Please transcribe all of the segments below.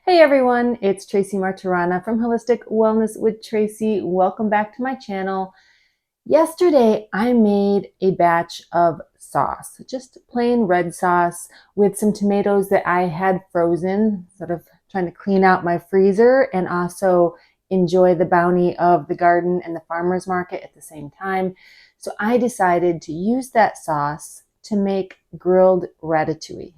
Hey everyone, it's Tracy Martirana from Holistic Wellness with Tracy. Welcome back to my channel. Yesterday I made a batch of sauce, just plain red sauce with some tomatoes that I had frozen, sort of trying to clean out my freezer and also enjoy the bounty of the garden and the farmer's market at the same time. So I decided to use that sauce to make grilled ratatouille.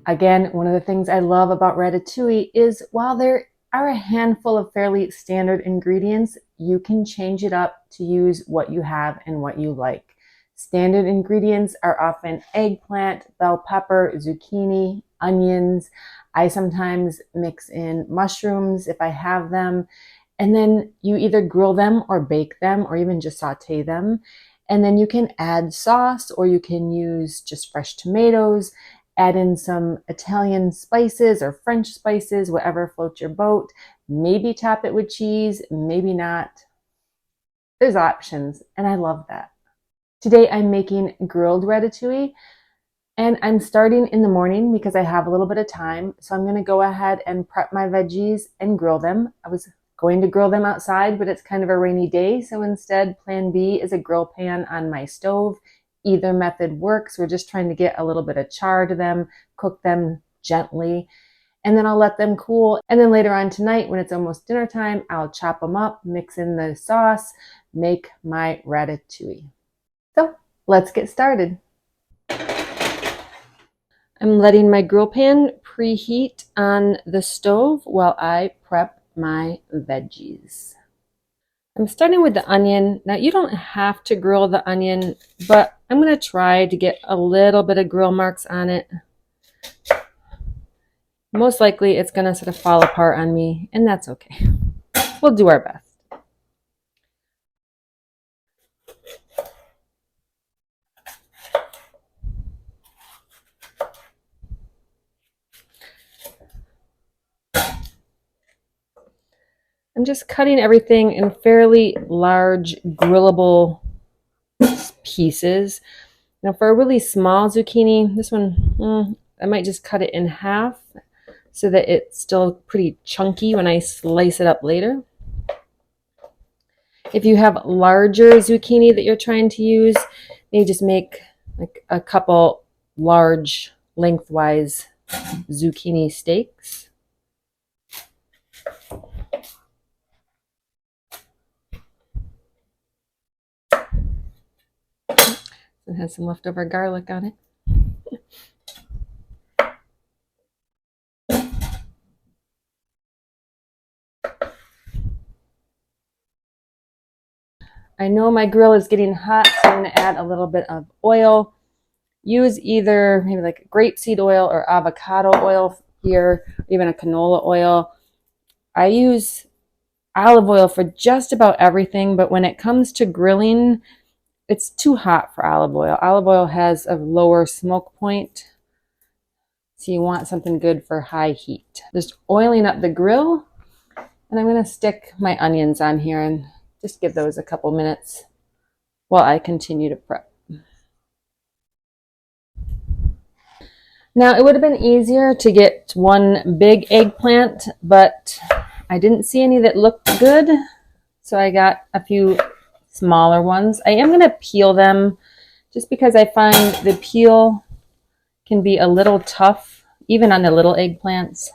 Again, one of the things I love about ratatouille is while there are a handful of fairly standard ingredients, you can change it up to use what you have and what you like. Standard ingredients are often eggplant, bell pepper, zucchini, onions. I sometimes mix in mushrooms if I have them. And then you either grill them or bake them or even just saute them. And then you can add sauce or you can use just fresh tomatoes. Add in some Italian spices or French spices, whatever floats your boat. Maybe top it with cheese, maybe not. There's options, and I love that. Today I'm making grilled ratatouille, and I'm starting in the morning because I have a little bit of time. So I'm going to go ahead and prep my veggies and grill them. I was going to grill them outside, but it's kind of a rainy day. So instead, plan B is a grill pan on my stove. Either method works. We're just trying to get a little bit of char to them, cook them gently, and then I'll let them cool. And then later on tonight, when it's almost dinner time, I'll chop them up, mix in the sauce, make my ratatouille. So let's get started. I'm letting my grill pan preheat on the stove while I prep my veggies. I'm starting with the onion. Now you don't have to grill the onion, but I'm going to try to get a little bit of grill marks on it. Most likely it's going to sort of fall apart on me, and that's okay. We'll do our best. I'm just cutting everything in fairly large grillable pieces. Now for a really small zucchini, this one, I might just cut it in half so that it's still pretty chunky when I slice it up later. If you have larger zucchini that you're trying to use, maybe just make like a couple large lengthwise zucchini steaks. It has some leftover garlic on it. I know my grill is getting hot, so I'm going to add a little bit of oil. Use either maybe like grapeseed oil or avocado oil here, or even a canola oil. I use olive oil for just about everything, but when it comes to grilling, it's too hot for olive oil. Olive oil has a lower smoke point, so you want something good for high heat. Just oiling up the grill, and I'm going to stick my onions on here and just give those a couple minutes while I continue to prep. Now, it would have been easier to get one big eggplant, but I didn't see any that looked good, so I got a few smaller ones. I am going to peel them just because I find the peel can be a little tough, even on the little eggplants.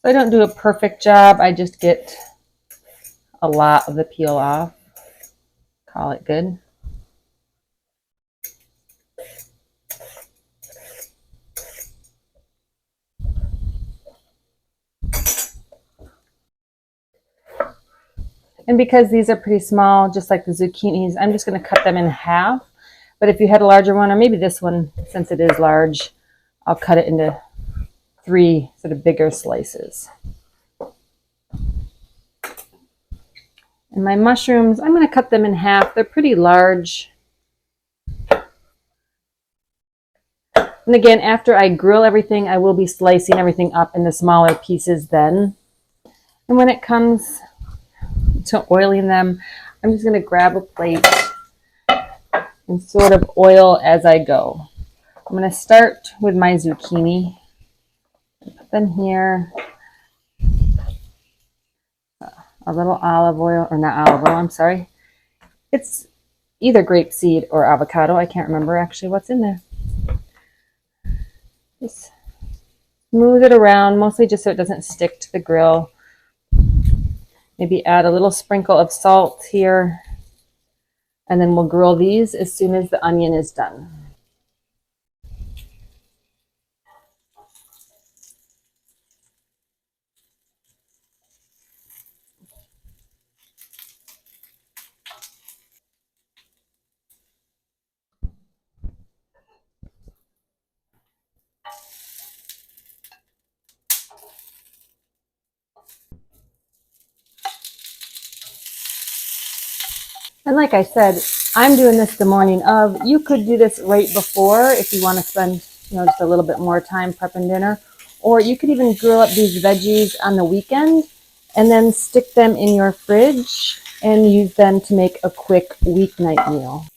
I don't do a perfect job. I just get a lot of the peel off. Call it good. And because these are pretty small, just like the zucchinis, I'm just going to cut them in half. But if you had a larger one, or maybe this one, since it is large, I'll cut it into 3 sort of bigger slices. And my mushrooms, I'm going to cut them in half. They're pretty large. And again, after I grill everything, I will be slicing everything up into smaller pieces then. And when it comes to oiling them, I'm just going to grab a plate and sort of oil as I go. I'm going to start with my zucchini. Put them here. A little olive oil, or not olive oil, I'm sorry. It's either grapeseed or avocado. I can't remember actually what's in there. Just smooth it around, mostly just so it doesn't stick to the grill. Maybe add a little sprinkle of salt here. And then we'll grill these as soon as the onion is done. And like I said, I'm doing this the morning of. You could do this right before if you want to spend, just a little bit more time prepping dinner. Or you could even grill up these veggies on the weekend and then stick them in your fridge and use them to make a quick weeknight meal.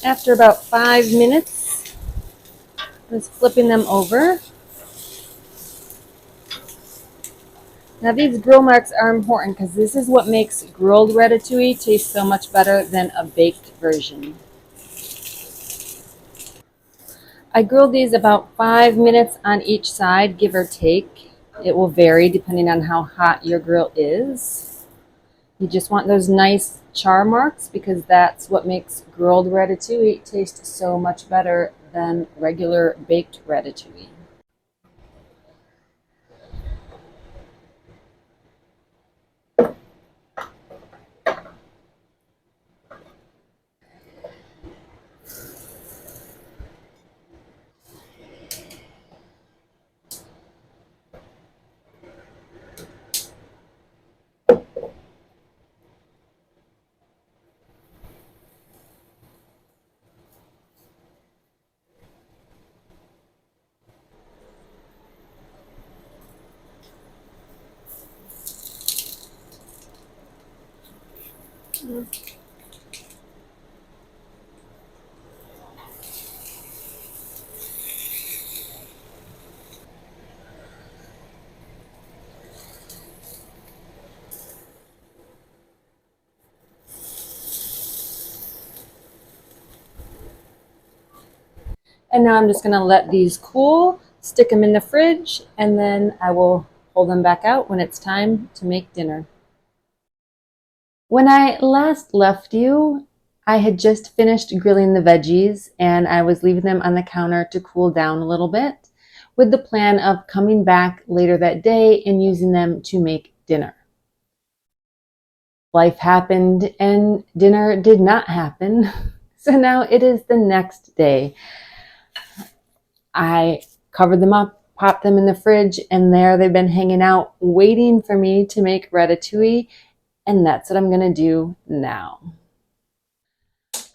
After about 5 minutes, just flipping them over. Now these grill marks are important because this is what makes grilled ratatouille taste so much better than a baked version. I grilled these about 5 minutes on each side, give or take. It will vary depending on how hot your grill is. You just want those nice char marks because that's what makes grilled ratatouille taste so much better than regular baked ratatouille. And now I'm just going to let these cool, stick them in the fridge, and then I will pull them back out when it's time to make dinner. When I last left you, I had just finished grilling the veggies and I was leaving them on the counter to cool down a little bit with the plan of coming back later that day and using them to make dinner. Life happened and dinner did not happen. So now it is the next day. I covered them up, popped them in the fridge, and there they've been hanging out waiting for me to make ratatouille. And that's what I'm going to do now.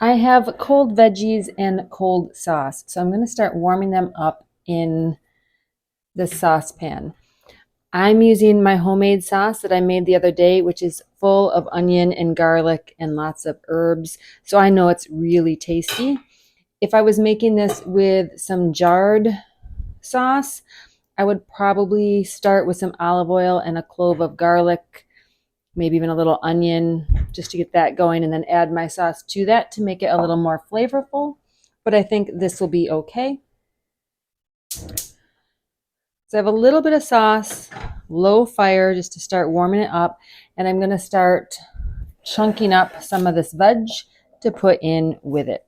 I have cold veggies and cold sauce. So I'm going to start warming them up in the saucepan. I'm using my homemade sauce that I made the other day, which is full of onion and garlic and lots of herbs. So I know it's really tasty. If I was making this with some jarred sauce, I would probably start with some olive oil and a clove of garlic, maybe even a little onion just to get that going, and then add my sauce to that to make it a little more flavorful. But I think this will be okay. So I have a little bit of sauce, low fire just to start warming it up. And I'm going to start chunking up some of this veg to put in with it.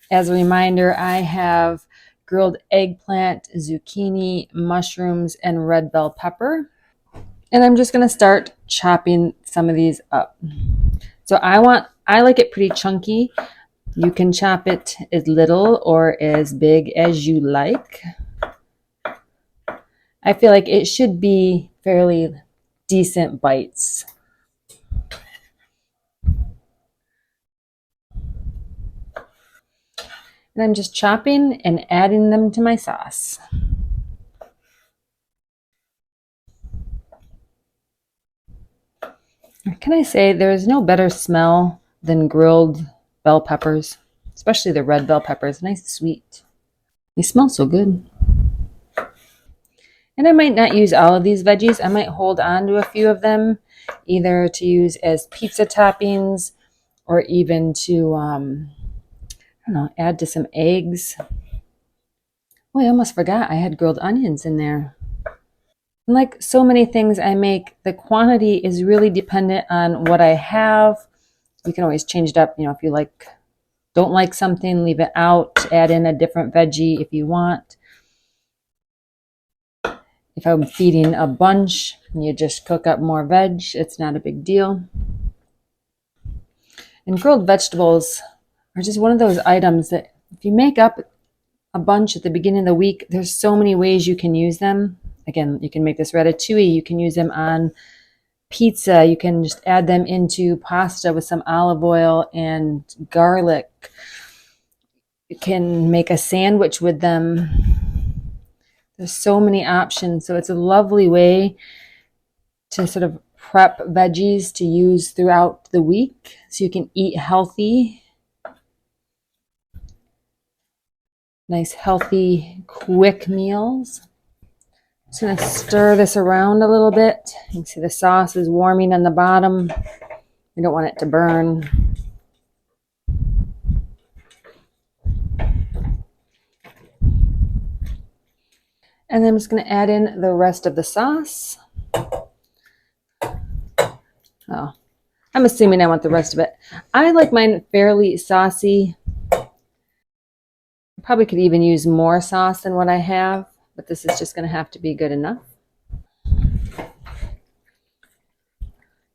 As a reminder, I have grilled eggplant, zucchini, mushrooms, and red bell pepper. And I'm just going to start chopping some of these up. So I like it pretty chunky. You can chop it as little or as big as you like. I feel like it should be fairly decent bites. And I'm just chopping and adding them to my sauce. Can I say there's no better smell than grilled bell peppers, especially the red bell peppers, nice sweet. They smell so good. And I might not use all of these veggies. I might hold on to a few of them, either to use as pizza toppings or even to, I don't know, add to some eggs. Oh, I almost forgot I had grilled onions in there. And like so many things I make, the quantity is really dependent on what I have. You can always change it up, if you don't like something, leave it out, add in a different veggie if you want. If I'm feeding a bunch, you just cook up more veg. It's not a big deal. And grilled vegetables are just one of those items that if you make up a bunch at the beginning of the week, there's so many ways you can use them. Again, you can make this ratatouille. You can use them on pizza. You can just add them into pasta with some olive oil and garlic. You can make a sandwich with them. There's so many options. So it's a lovely way to sort of prep veggies to use throughout the week so you can eat healthy. Nice, healthy, quick meals. Just going to stir this around a little bit. You can see the sauce is warming on the bottom. You don't want it to burn. And then I'm just going to add in the rest of the sauce. Oh, I'm assuming I want the rest of it. I like mine fairly saucy. Probably could even use more sauce than what I have, but this is just going to have to be good enough.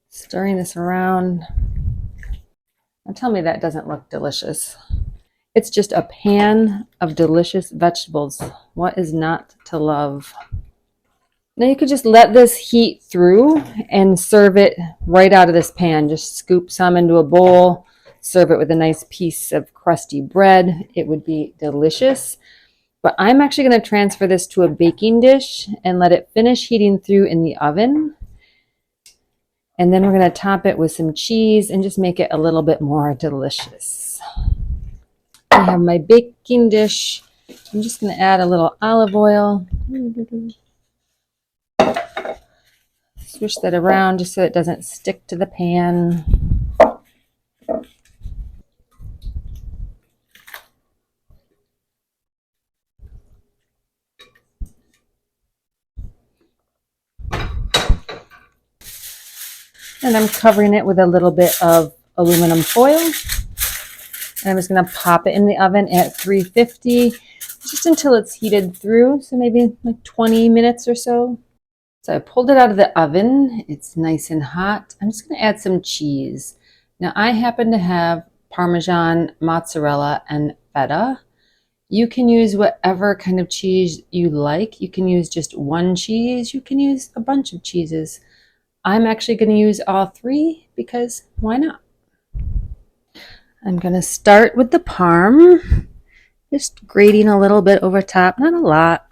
Stirring this around. Now tell me that doesn't look delicious. It's just a pan of delicious vegetables. What is not to love? Now you could just let this heat through and serve it right out of this pan. Just scoop some into a bowl, serve it with a nice piece of crusty bread. It would be delicious. But I'm actually going to transfer this to a baking dish and let it finish heating through in the oven. And then we're going to top it with some cheese and just make it a little bit more delicious. I have my baking dish. I'm just going to add a little olive oil. Swish that around just so it doesn't stick to the pan. And I'm covering it with a little bit of aluminum foil. And I'm just going to pop it in the oven at 350 just until it's heated through. So maybe like 20 minutes or so. So I pulled it out of the oven. It's nice and hot. I'm just going to add some cheese. Now I happen to have Parmesan, mozzarella, and feta. You can use whatever kind of cheese you like. You can use just one cheese. You can use a bunch of cheeses. I'm actually going to use all three because why not? I'm going to start with the parm, just grating a little bit over top, not a lot.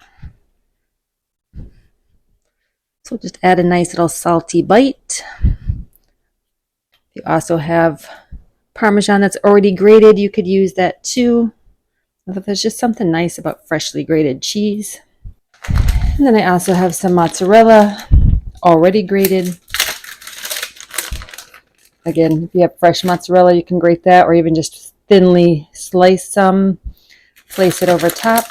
So just add a nice little salty bite. You also have Parmesan that's already grated. You could use that too. There's just something nice about freshly grated cheese. And then I also have some mozzarella already grated. Again, if you have fresh mozzarella, you can grate that or even just thinly slice some, place it over top.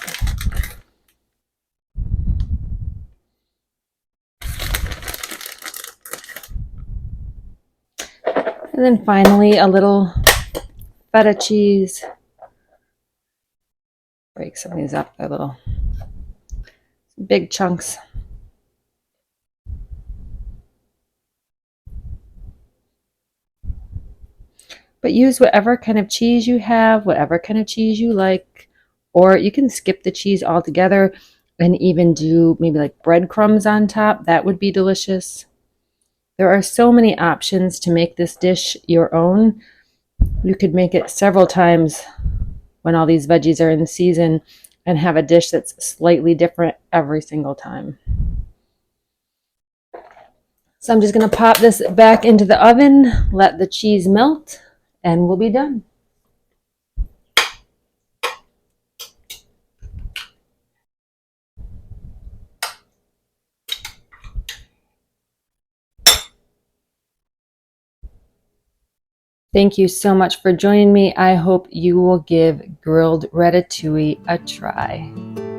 And then finally, a little feta cheese. Break some of these up. They're little big chunks. But use whatever kind of cheese you have, whatever kind of cheese you like, or you can skip the cheese altogether and even do maybe like breadcrumbs on top. That would be delicious. There are so many options to make this dish your own. You could make it several times when all these veggies are in season and have a dish that's slightly different every single time. So I'm just going to pop this back into the oven, let the cheese melt, and we'll be done. Thank you so much for joining me. I hope you will give grilled ratatouille a try.